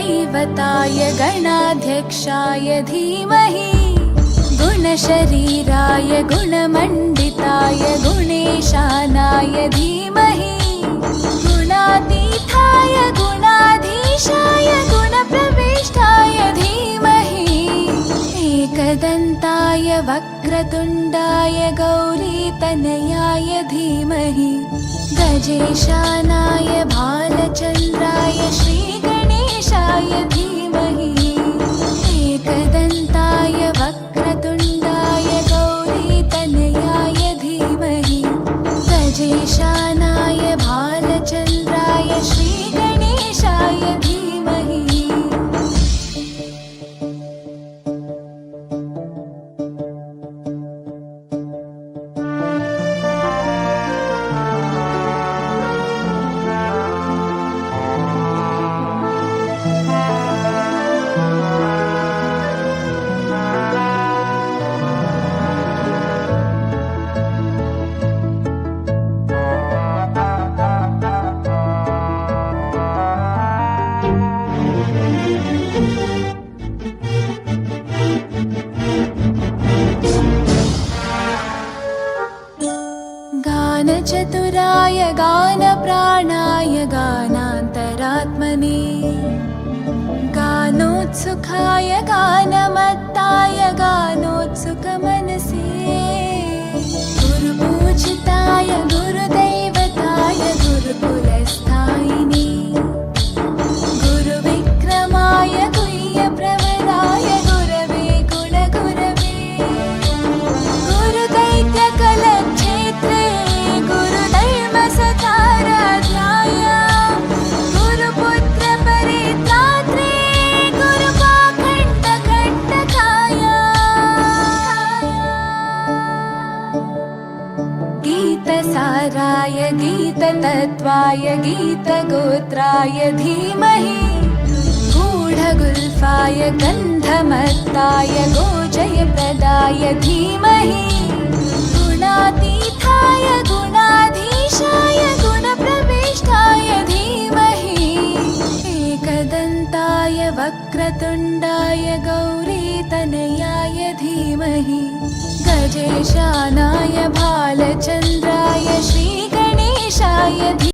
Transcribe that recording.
गुरुदैवताय गणाध्यक्षाय धीमहि गुणशरीराय गुणमण्डिताय गुणेशानाय धीमहि गुणातीताय गुणाधीशाय गुणप्रविष्टाय धीमहि एकदन्ताय वक्रतुण्डाय गौरीतनयाय धीमहि गजेशानाय भालचन्द्राय श्रीगणेशाय धीमहि एकदन्ताय वक्रतुण्डाय गौरीतनयाय धीमहि गजेशानाय भालचन्द्राय श्रीगणेशाय धीमहि। गानचतुराय गानप्राणाय गानान्तरात्मने गानोत्सुकाय गानमत्ताय गानोत्सुकमनसे गुरुपूजिताय गुरुदैवताय गुरुकुलस्थायिने गुरुविक्रमाय गुह्यप्रवराय गुरवे गुणगुरवे गुरुदैत्यकलक्षेत्रे गुरुधर्मसताराध्याय गुरुपुत्रपरित्रात्रे गुरुपाखण्डकण्टकाय गीतसाराय गीततत्त्वाय गीतगोत्राय धीमहि गूढगुल्फाय गन्धमत्ताय गोजयप्रदाय धीमहि गुणातीताय गुणाधीशाय गुणप्रविष्टाय धीमहि एकदन्ताय वक्रतुण्डाय गौरीतनयाय धीमहि गजेशानाय